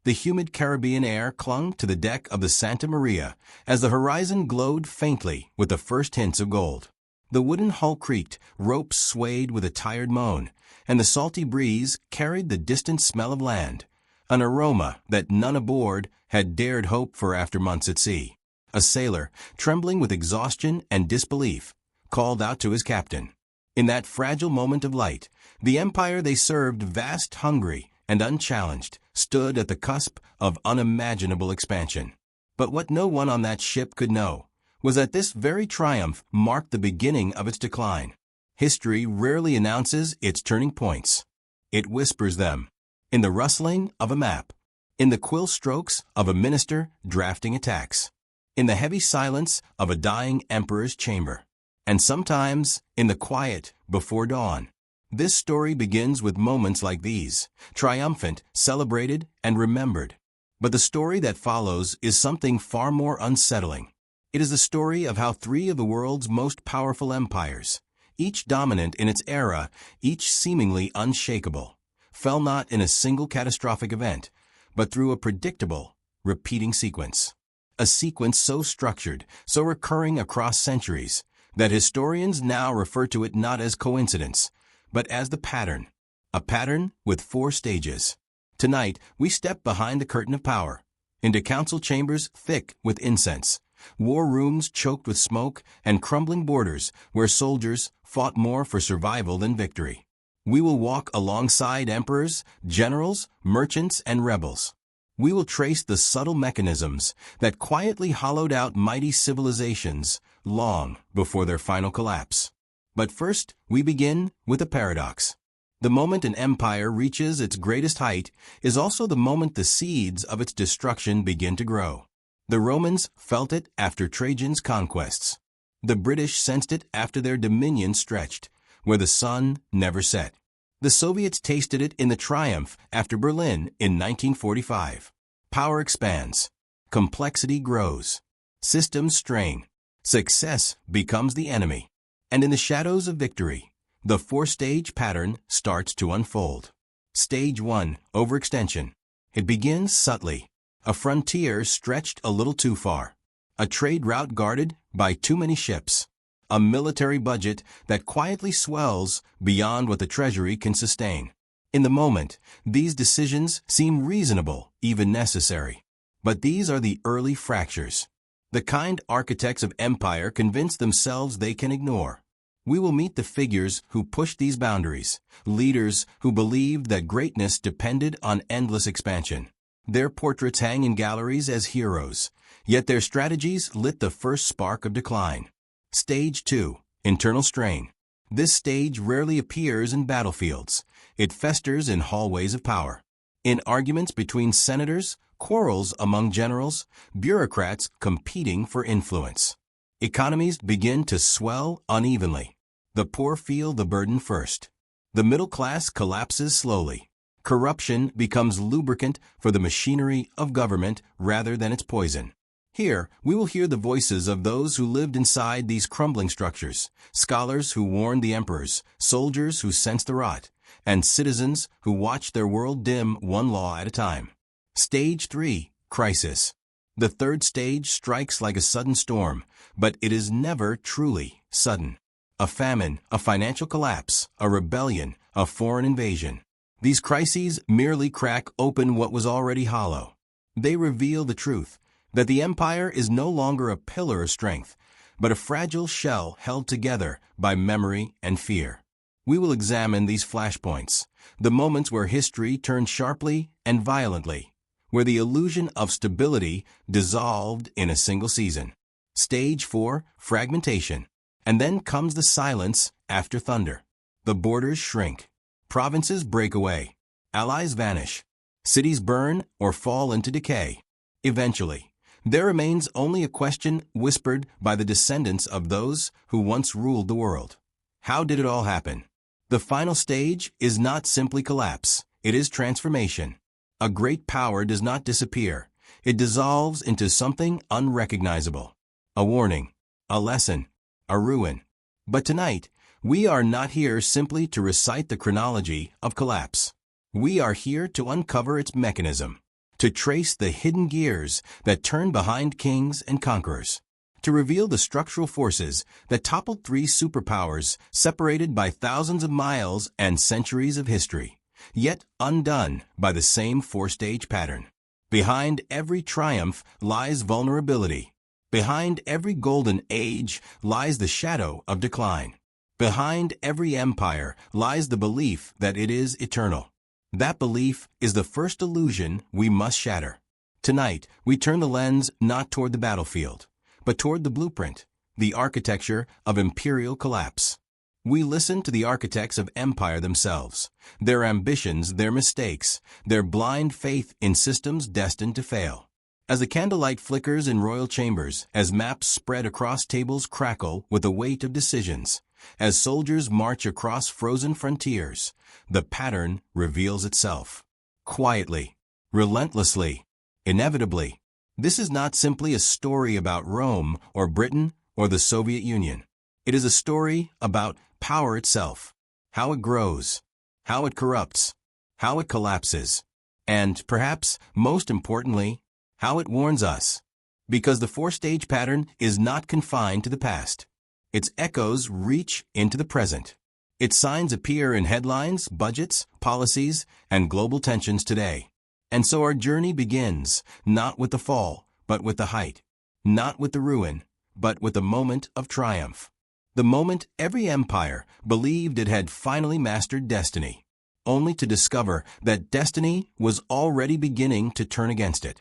The humid Caribbean air clung to the deck of the Santa Maria as the horizon glowed faintly with the first hints of gold. The wooden hull creaked, ropes swayed with a tired moan, and the salty breeze carried the distant smell of land, an aroma that none aboard had dared hope for after months at sea. A sailor, trembling with exhaustion and disbelief, called out to his captain. In that fragile moment of light, the empire they served, vast, hungry, and unchallenged, stood at the cusp of unimaginable expansion. But what no one on that ship could know was that this very triumph marked the beginning of its decline. History rarely announces its turning points. It whispers them in the rustling of a map, in the quill strokes of a minister drafting a tax, in the heavy silence of a dying emperor's chamber, and sometimes in the quiet before dawn. This story begins with moments like these, triumphant, celebrated, and remembered. But the story that follows is something far more unsettling. It is the story of how three of the world's most powerful empires, each dominant in its era, each seemingly unshakable, fell not in a single catastrophic event, but through a predictable, repeating sequence. A sequence so structured, so recurring across centuries, that historians now refer to it not as coincidence, but as the pattern. A pattern with 4 stages. Tonight, we step behind the curtain of power, into council chambers thick with incense, war rooms choked with smoke, and crumbling borders where soldiers fought more for survival than victory. We will walk alongside emperors, generals, merchants, and rebels. We will trace the subtle mechanisms that quietly hollowed out mighty civilizations long before their final collapse. But first, we begin with a paradox. The moment an empire reaches its greatest height is also the moment the seeds of its destruction begin to grow. The Romans felt it after Trajan's conquests. The British sensed it after their dominion stretched, where the sun never set. The Soviets tasted it in the triumph after Berlin in 1945. Power expands. Complexity grows. Systems strain. Success becomes the enemy. And in the shadows of victory, the 4-stage pattern starts to unfold. Stage 1, overextension. It begins subtly. A frontier stretched a little too far. A trade route guarded by too many ships. A military budget that quietly swells beyond what the treasury can sustain. In the moment, these decisions seem reasonable, even necessary. But these are the early fractures. The kind architects of empire convince themselves they can ignore. We will meet the figures who pushed these boundaries, leaders who believed that greatness depended on endless expansion. Their portraits hang in galleries as heroes, yet their strategies lit the first spark of decline. Stage 2, internal strain. This stage rarely appears in battlefields. It festers in hallways of power. In arguments between senators, quarrels among generals, bureaucrats competing for influence. Economies begin to swell unevenly. The poor feel the burden first. The middle class collapses slowly. Corruption becomes lubricant for the machinery of government rather than its poison. Here, we will hear the voices of those who lived inside these crumbling structures, scholars who warned the emperors, soldiers who sensed the rot, and citizens who watched their world dim one law at a time. Stage 3, crisis. The 3rd stage strikes like a sudden storm, but it is never truly sudden. A famine, a financial collapse, a rebellion, a foreign invasion. These crises merely crack open what was already hollow. They reveal the truth, that the empire is no longer a pillar of strength, but a fragile shell held together by memory and fear. We will examine these flashpoints, the moments where history turned sharply and violently, where the illusion of stability dissolved in a single season. Stage 4, fragmentation. And then comes the silence after thunder. The borders shrink. Provinces break away. Allies vanish. Cities burn or fall into decay. Eventually, there remains only a question whispered by the descendants of those who once ruled the world. How did it all happen? The final stage is not simply collapse. It is transformation. A great power does not disappear. It dissolves into something unrecognizable. A warning, a lesson, a ruin. But tonight, we are not here simply to recite the chronology of collapse. We are here to uncover its mechanism, to trace the hidden gears that turn behind kings and conquerors, to reveal the structural forces that toppled three superpowers separated by thousands of miles and centuries of history, yet undone by the same four-stage pattern. Behind every triumph lies vulnerability. Behind every golden age lies the shadow of decline. Behind every empire lies the belief that it is eternal. That belief is the first illusion we must shatter. Tonight, we turn the lens not toward the battlefield, but toward the blueprint, the architecture of imperial collapse. We listen to the architects of empire themselves, their ambitions, their mistakes, their blind faith in systems destined to fail. As the candlelight flickers in royal chambers, as maps spread across tables crackle with the weight of decisions, as soldiers march across frozen frontiers, the pattern reveals itself. Quietly, relentlessly, inevitably. This is not simply a story about Rome or Britain or the Soviet Union. It is a story about power itself, how it grows, how it corrupts, how it collapses, and, perhaps most importantly, how it warns us. Because the four-stage pattern is not confined to the past. Its echoes reach into the present. Its signs appear in headlines, budgets, policies, and global tensions today. And so our journey begins, not with the fall, but with the height. Not with the ruin, but with the moment of triumph. The moment every empire believed it had finally mastered destiny, only to discover that destiny was already beginning to turn against it.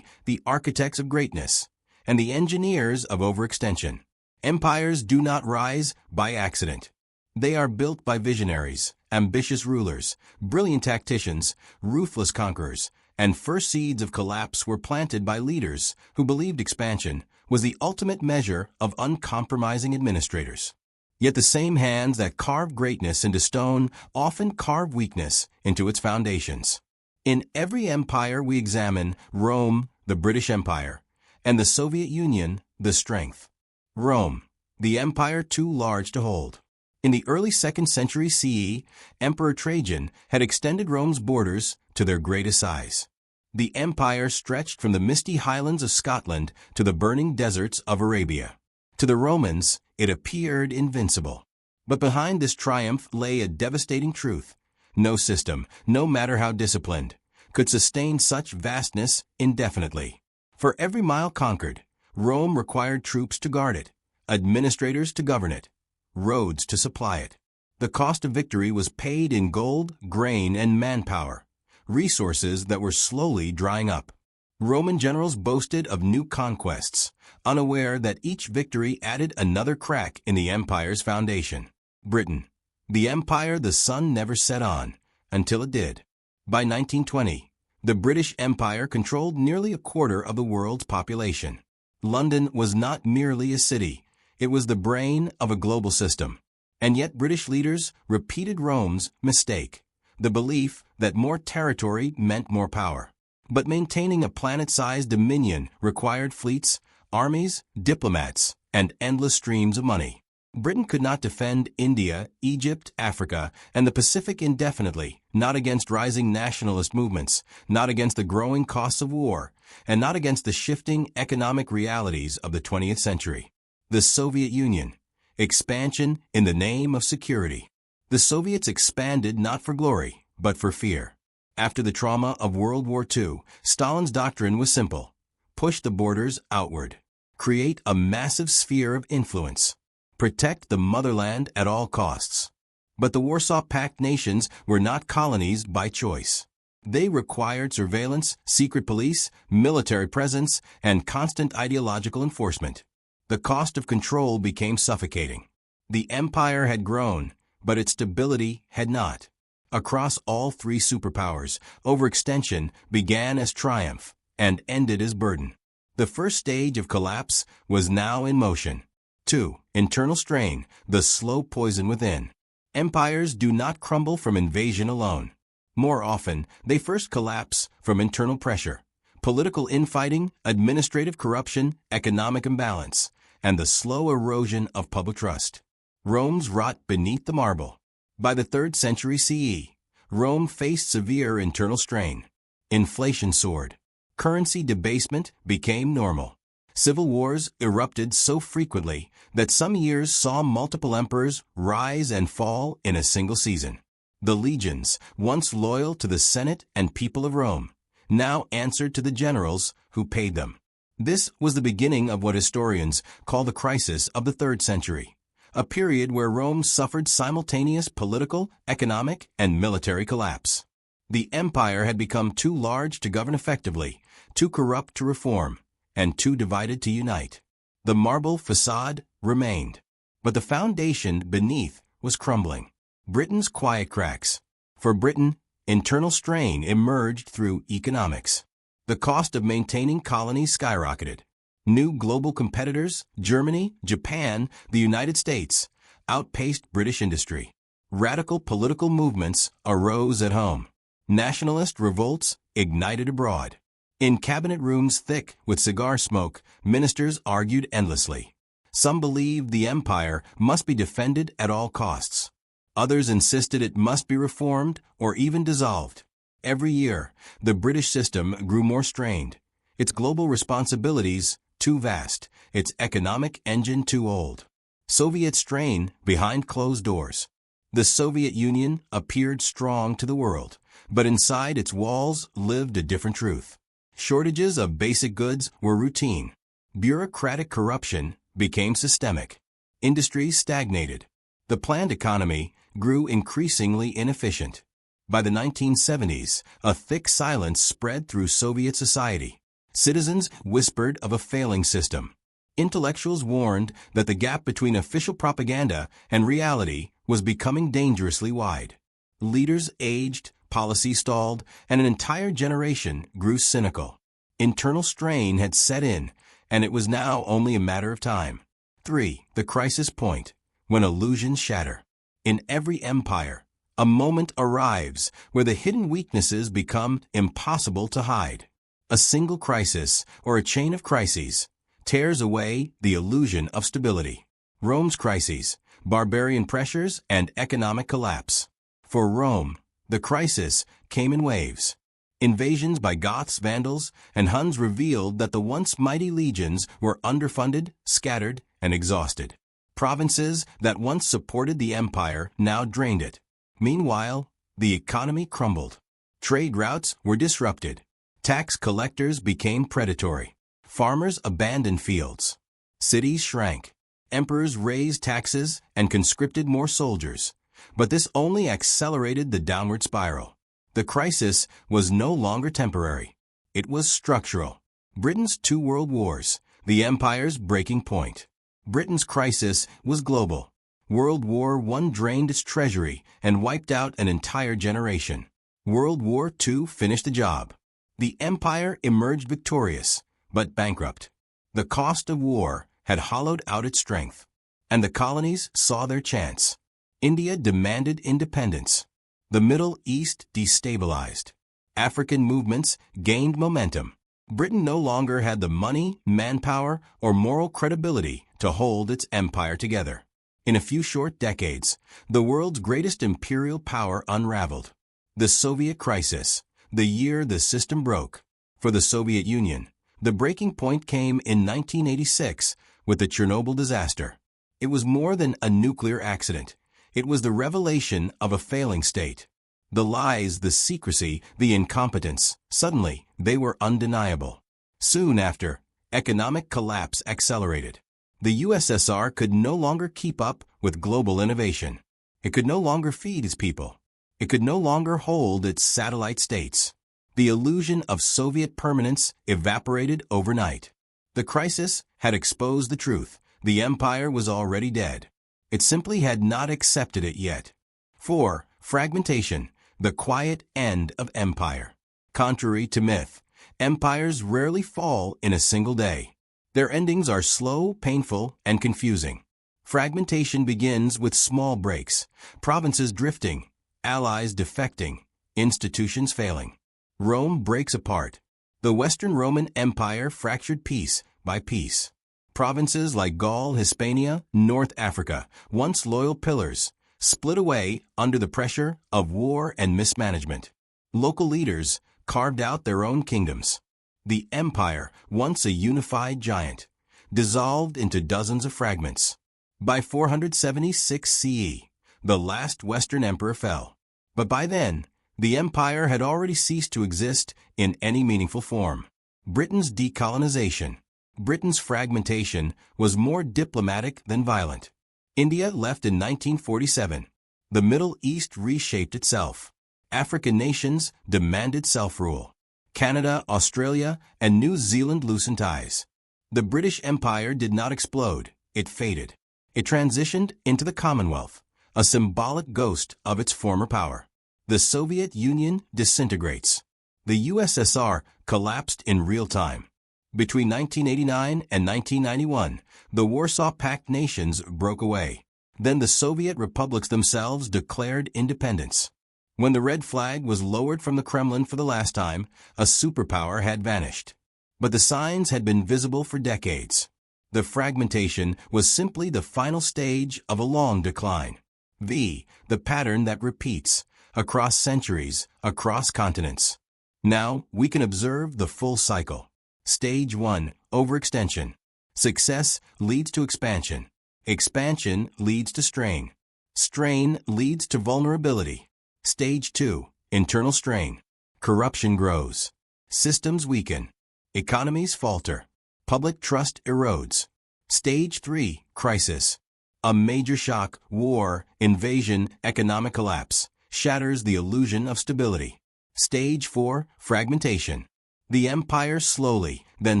The architects of greatness, and the engineers of overextension. Empires do not rise by accident. They are built by visionaries, ambitious rulers, brilliant tacticians, ruthless conquerors, and first seeds of collapse were planted by leaders who believed expansion was the ultimate measure of uncompromising administrators. Yet the same hands that carve greatness into stone often carve weakness into its foundations. In every empire we examine, Rome, the British Empire, and the Soviet Union, the strength. Rome, the empire too large to hold. In the early 2nd century CE, Emperor Trajan had extended Rome's borders to their greatest size. The empire stretched from the misty highlands of Scotland to the burning deserts of Arabia. To the Romans, it appeared invincible. But behind this triumph lay a devastating truth. No system, no matter how disciplined, could sustain such vastness indefinitely. For every mile conquered, Rome required troops to guard it, administrators to govern it, roads to supply it. The cost of victory was paid in gold, grain, and manpower, resources that were slowly drying up. Roman generals boasted of new conquests, unaware that each victory added another crack in the empire's foundation. Britain, the empire the sun never set on, until it did. By 1920, the British Empire controlled nearly a quarter of the world's population. London was not merely a city, it was the brain of a global system. And yet British leaders repeated Rome's mistake, the belief that more territory meant more power. But maintaining a planet-sized dominion required fleets, armies, diplomats, and endless streams of money. Britain could not defend India, Egypt, Africa, and the Pacific indefinitely, not against rising nationalist movements, not against the growing costs of war, and not against the shifting economic realities of the 20th century. The Soviet Union. Expansion in the name of security. The Soviets expanded not for glory, but for fear. After the trauma of World War II, Stalin's doctrine was simple. Push the borders outward. Create a massive sphere of influence. Protect the motherland at all costs. But the Warsaw Pact nations were not colonies by choice. They required surveillance, secret police, military presence, and constant ideological enforcement. The cost of control became suffocating. The empire had grown, but its stability had not. Across all three superpowers, overextension began as triumph and ended as burden. The first stage of collapse was now in motion. 2. Internal strain, the slow poison within. Empires do not crumble from invasion alone. More often, they first collapse from internal pressure, political infighting, administrative corruption, economic imbalance, and the slow erosion of public trust. Rome's rot beneath the marble. By the 3rd century CE, Rome faced severe internal strain. inflation soared. Currency debasement became normal. Civil wars erupted so frequently that some years saw multiple emperors rise and fall in a single season. The legions, once loyal to the Senate and people of Rome, now answered to the generals who paid them. This was the beginning of what historians call the crisis of the 3rd century, a period where Rome suffered simultaneous political, economic, and military collapse. The empire had become too large to govern effectively, too corrupt to reform, and too divided to unite. The marble facade remained, but the foundation beneath was crumbling. Britain's quiet cracks. For Britain, internal strain emerged through economics. The cost of maintaining colonies skyrocketed. New global competitors, Germany, Japan, the United States, outpaced British industry. Radical political movements arose at home. Nationalist revolts ignited abroad. In cabinet rooms thick with cigar smoke, ministers argued endlessly. Some believed the empire must be defended at all costs. Others insisted it must be reformed or even dissolved. Every year, the British system grew more strained. Its global responsibilities too vast, its economic engine too old. Soviet strain behind closed doors. The Soviet Union appeared strong to the world, but inside its walls lived a different truth. Shortages of basic goods were routine. Bureaucratic corruption became systemic. Industries stagnated. The planned economy grew increasingly inefficient. By the 1970s, a thick silence spread through Soviet society. Citizens whispered of a failing system. Intellectuals warned that the gap between official propaganda and reality was becoming dangerously wide. Leaders aged, policy stalled, and an entire generation grew cynical. Internal strain had set in, and it was now only a matter of time. 3. The crisis point, when illusions shatter. In every empire, a moment arrives where the hidden weaknesses become impossible to hide. A single crisis, or a chain of crises, tears away the illusion of stability. Rome's crises, barbarian pressures, and economic collapse. For Rome, the crisis came in waves. Invasions by Goths, Vandals, and Huns revealed that the once mighty legions were underfunded, scattered, and exhausted. Provinces that once supported the empire now drained it. Meanwhile, the economy crumbled. Trade routes were disrupted. Tax collectors became predatory. Farmers abandoned fields. Cities shrank. Emperors raised taxes and conscripted more soldiers. But this only accelerated the downward spiral. The crisis was no longer temporary. It was structural. Britain's 2 world wars, the empire's breaking point. Britain's crisis was global. World War I drained its treasury and wiped out an entire generation. World War II finished the job. The empire emerged victorious, but bankrupt. The cost of war had hollowed out its strength, and the colonies saw their chance. India demanded independence. The Middle East destabilized. African movements gained momentum. Britain no longer had the money, manpower, or moral credibility to hold its empire together. In a few short decades, the world's greatest imperial power unraveled. The Soviet crisis, the year the system broke. For the Soviet Union, the breaking point came in 1986 with the Chernobyl disaster. It was more than a nuclear accident. It was the revelation of a failing state. The lies, the secrecy, the incompetence, suddenly they were undeniable. Soon after, economic collapse accelerated. The USSR could no longer keep up with global innovation. It could no longer feed its people. It could no longer hold its satellite states. The illusion of Soviet permanence evaporated overnight. The crisis had exposed the truth. The empire was already dead. It simply had not accepted it yet. 4. Fragmentation, the quiet end of empire. Contrary to myth, empires rarely fall in a single day. Their endings are slow, painful, and confusing. Fragmentation begins with small breaks, provinces drifting, allies defecting, institutions failing. Rome breaks apart. The Western Roman Empire fractured piece by piece. Provinces like Gaul, Hispania, North Africa, once loyal pillars, split away under the pressure of war and mismanagement. Local leaders, carved out their own kingdoms. The empire, once a unified giant, dissolved into dozens of fragments. By 476 CE, the last Western emperor fell. But by then, the empire had already ceased to exist in any meaningful form. Britain's decolonization. Britain's fragmentation was more diplomatic than violent. India left in 1947. The Middle East reshaped itself. African nations demanded self-rule. Canada, Australia, and New Zealand loosened ties. The British Empire did not explode, it faded. It transitioned into the Commonwealth, a symbolic ghost of its former power. The Soviet Union disintegrates. The USSR collapsed in real time. Between 1989 and 1991, the Warsaw Pact nations broke away. Then the Soviet republics themselves declared independence. When the red flag was lowered from the Kremlin for the last time, a superpower had vanished. But the signs had been visible for decades. The fragmentation was simply the final stage of a long decline. The pattern that repeats, across centuries, across continents. Now we can observe the full cycle. Stage 1, overextension. Success leads to expansion. Expansion leads to strain. Strain leads to vulnerability. Stage 2, internal strain. Corruption grows. Systems weaken. Economies falter. Public trust erodes. Stage 3, crisis. A major shock, war, invasion, economic collapse, shatters the illusion of stability. Stage 4, fragmentation. The empire slowly, then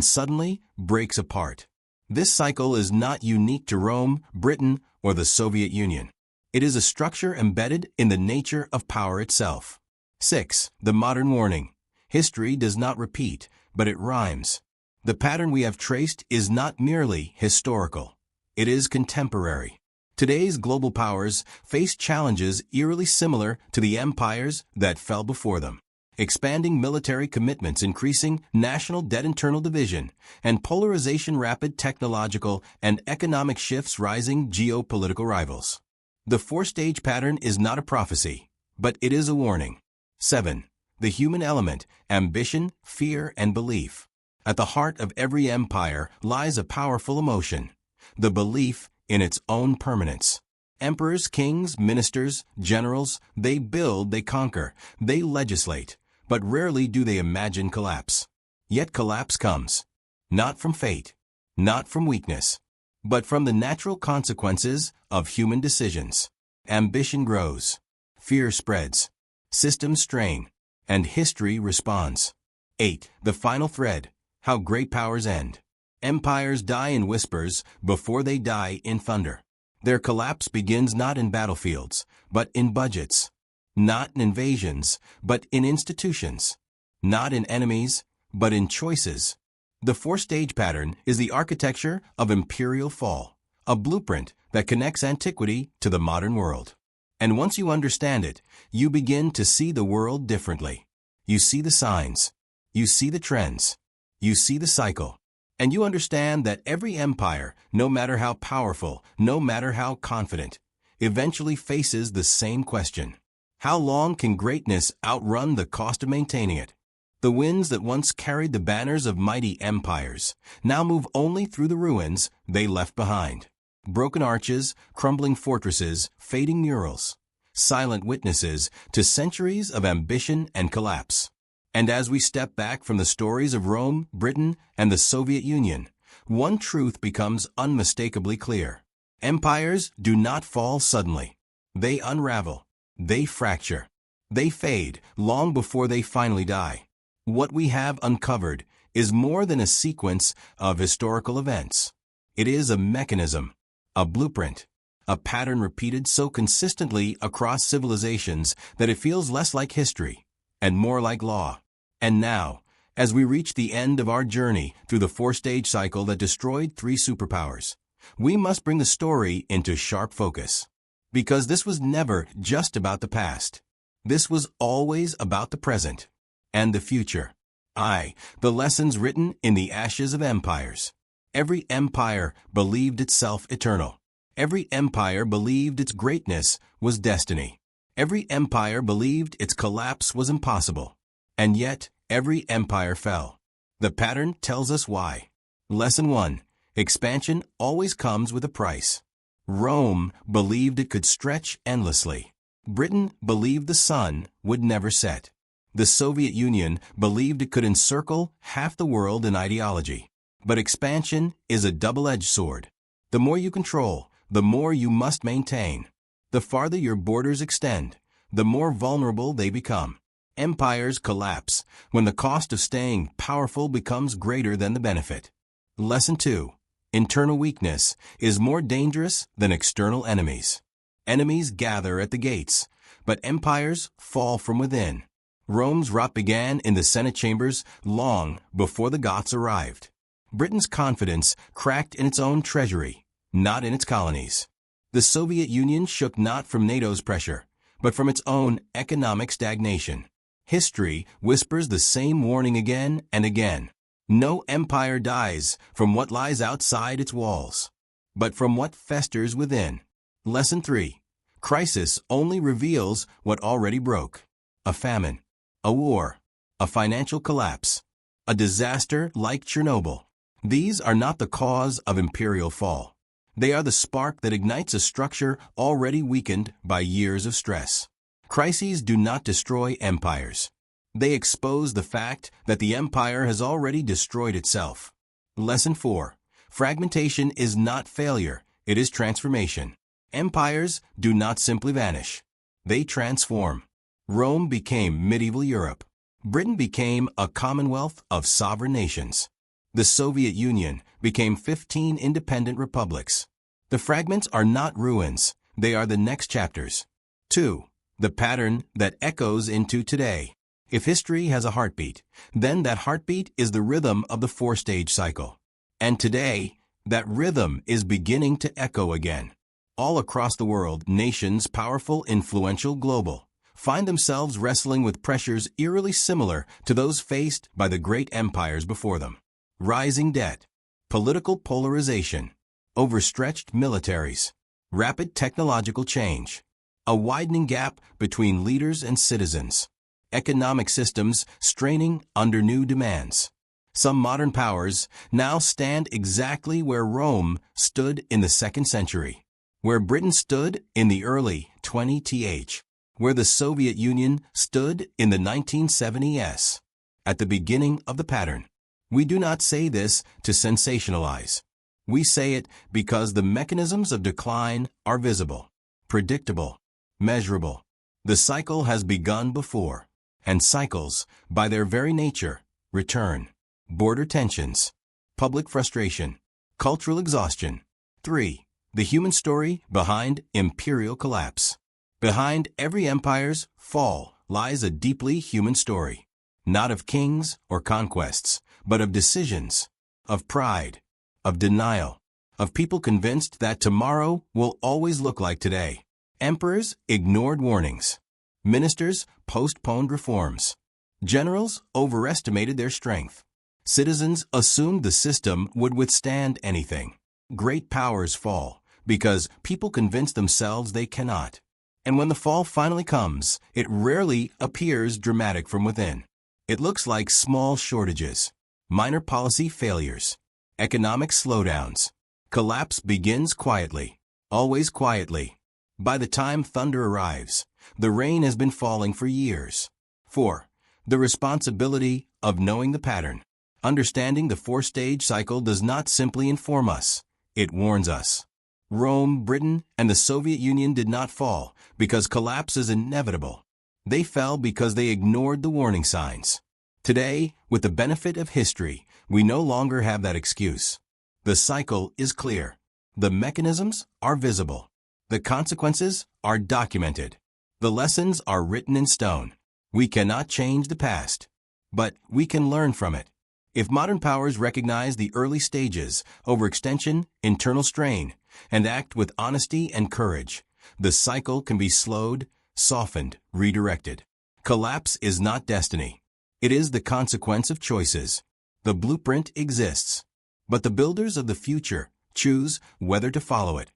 suddenly, breaks apart. This cycle is not unique to Rome, Britain, or the Soviet Union. It is a structure embedded in the nature of power itself. 6. The modern warning. History does not repeat, but it rhymes. The pattern we have traced is not merely historical. It is contemporary. Today's global powers face challenges eerily similar to the empires that fell before them. Expanding military commitments, increasing national debt, internal division, and polarization, rapid technological and economic shifts, rising geopolitical rivals. The four-stage pattern is not a prophecy, but it is a warning. 7. The human element, ambition, fear, and belief. At the heart of every empire lies a powerful emotion, the belief in its own permanence. Emperors, kings, ministers, generals, they build, they conquer, they legislate, but rarely do they imagine collapse. Yet collapse comes, not from fate, not from weakness, but from the natural consequences of human decisions. Ambition grows, fear spreads, systems strain, and history responds. 8. The final thread, how great powers end. Empires die in whispers before they die in thunder. Their collapse begins not in battlefields, but in budgets. Not in invasions, but in institutions. Not in enemies, but in choices. The four-stage pattern is the architecture of imperial fall, a blueprint that connects antiquity to the modern world. And once you understand it, you begin to see the world differently. You see the signs. You see the trends. You see the cycle. And you understand that every empire, no matter how powerful, no matter how confident, eventually faces the same question. How long can greatness outrun the cost of maintaining it? The winds that once carried the banners of mighty empires now move only through the ruins they left behind. Broken arches, crumbling fortresses, fading murals, silent witnesses to centuries of ambition and collapse. And as we step back from the stories of Rome, Britain, and the Soviet Union, one truth becomes unmistakably clear. Empires do not fall suddenly. They unravel. They fracture. They fade long before they finally die. What we have uncovered is more than a sequence of historical events. It is a mechanism, a blueprint, a pattern repeated so consistently across civilizations that it feels less like history and more like law. And now, as we reach the end of our journey through the four-stage cycle that destroyed 3 superpowers, we must bring the story into sharp focus. Because this was never just about the past. This was always about the present and the future. The lessons written in the ashes of empires. Every empire believed itself eternal. Every empire believed its greatness was destiny. Every empire believed its collapse was impossible. And yet, every empire fell. The pattern tells us why. Lesson 1. Expansion always comes with a price. Rome believed it could stretch endlessly. Britain believed the sun would never set. The Soviet Union believed it could encircle half the world in ideology. But expansion is a double-edged sword. The more you control, the more you must maintain. The farther your borders extend, the more vulnerable they become. Empires collapse when the cost of staying powerful becomes greater than the benefit. Lesson 2. Internal weakness is more dangerous than external enemies. Enemies gather at the gates, but empires fall from within. Rome's rot began in the Senate chambers long before the Goths arrived. Britain's confidence cracked in its own treasury, not in its colonies. The Soviet Union shook not from NATO's pressure, but from its own economic stagnation. History whispers the same warning again and again. No empire dies from what lies outside its walls, but from what festers within. Lesson 3. Crisis only reveals what already broke. A famine, a war, a financial collapse, a disaster like Chernobyl. These are not the cause of imperial fall. They are the spark that ignites a structure already weakened by years of stress. Crises do not destroy empires. They expose the fact that the empire has already destroyed itself. Lesson 4. Fragmentation is not failure, it is transformation. Empires do not simply vanish. They transform. Rome became medieval Europe. Britain became a commonwealth of sovereign nations. The Soviet Union became 15 independent republics. The fragments are not ruins, they are the next chapters. 2. The pattern that echoes into today. If history has a heartbeat, then that heartbeat is the rhythm of the four-stage cycle. And today, that rhythm is beginning to echo again. All across the world, nations, powerful, influential, global, find themselves wrestling with pressures eerily similar to those faced by the great empires before them. Rising debt, political polarization, overstretched militaries, rapid technological change, a widening gap between leaders and citizens, economic systems straining under new demands. Some modern powers now stand exactly where Rome stood in the 2nd century, where Britain stood in the early 20th, where the Soviet Union stood in the 1970s, at the beginning of the pattern. We do not say this to sensationalize. We say it because the mechanisms of decline are visible, predictable, measurable. The cycle has begun before, and cycles, by their very nature, return. Border tensions, public frustration, cultural exhaustion. 3. The human story behind imperial collapse. Behind every empire's fall lies a deeply human story, not of kings or conquests, but of decisions, of pride, of denial, of people convinced that tomorrow will always look like today. Emperors ignored warnings. Ministers postponed reforms. Generals overestimated their strength. Citizens assumed the system would withstand anything. Great powers fall because people convince themselves they cannot. And when the fall finally comes, it rarely appears dramatic from within. It looks like small shortages, minor policy failures, economic slowdowns. Collapse begins quietly, always quietly. By the time thunder arrives, the rain has been falling for years. 4. The responsibility of knowing the pattern. Understanding the four-stage cycle does not simply inform us, it warns us. Rome, Britain, and the Soviet Union did not fall because collapse is inevitable. They fell because they ignored the warning signs. Today, with the benefit of history, we no longer have that excuse. The cycle is clear. The mechanisms are visible. The consequences are documented. The lessons are written in stone. We cannot change the past, but we can learn from it. If modern powers recognize the early stages, overextension, internal strain, and act with honesty and courage, the cycle can be slowed, softened, redirected. Collapse is not destiny. It is the consequence of choices. The blueprint exists, but the builders of the future choose whether to follow it.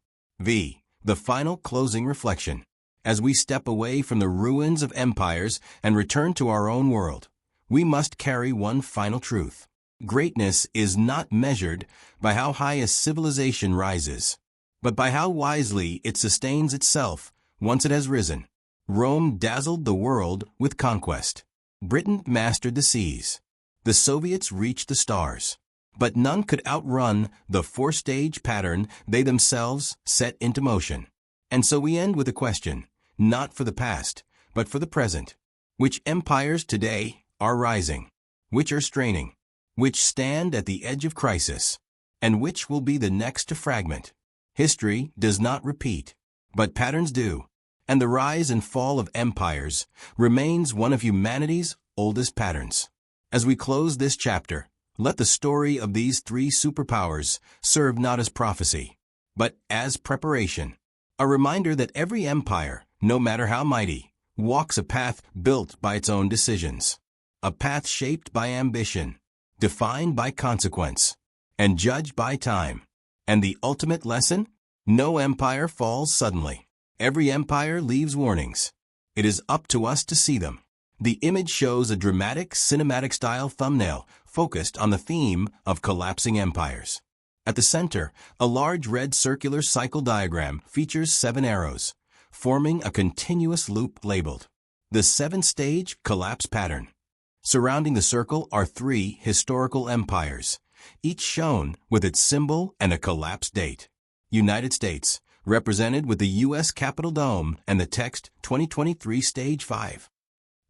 The final closing reflection. As we step away from the ruins of empires and return to our own world, we must carry one final truth. Greatness is not measured by how high a civilization rises, but by how wisely it sustains itself once it has risen. Rome dazzled the world with conquest. Britain mastered the seas. The Soviets reached the stars. But none could outrun the four-stage pattern they themselves set into motion. And so we end with a question, not for the past, but for the present. Which empires today are rising? Which are straining? Which stand at the edge of crisis? And which will be the next to fragment? History does not repeat, but patterns do. And the rise and fall of empires remains one of humanity's oldest patterns. As we close this chapter, let the story of these three superpowers serve not as prophecy, but as preparation. A reminder that every empire, no matter how mighty, walks a path built by its own decisions. A path shaped by ambition, defined by consequence, and judged by time. And the ultimate lesson? No empire falls suddenly. Every empire leaves warnings. It is up to us to see them. The image shows a dramatic, cinematic-style thumbnail focused on the theme of collapsing empires. At the center, a large red circular cycle diagram features 7 arrows, forming a continuous loop labeled the 7-stage collapse pattern. Surrounding the circle are 3 historical empires, each shown with its symbol and a collapse date. United States, represented with the U.S. Capitol Dome and the text 2023 Stage 5.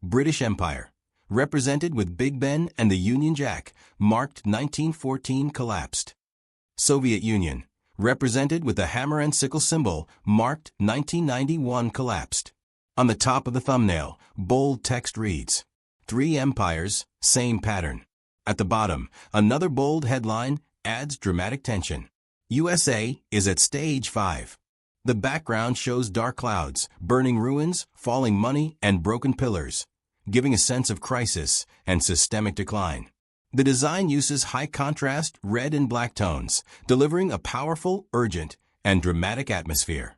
British Empire, represented with Big Ben and the Union Jack, marked 1914 collapsed. Soviet Union, represented with the hammer and sickle symbol, marked 1991 collapsed. On the top of the thumbnail, bold text reads, 3 empires, same pattern. At the bottom, another bold headline adds dramatic tension. USA is at Stage 5. The background shows dark clouds, burning ruins, falling money, and broken pillars, giving a sense of crisis and systemic decline. The design uses high-contrast red and black tones, delivering a powerful, urgent, and dramatic atmosphere.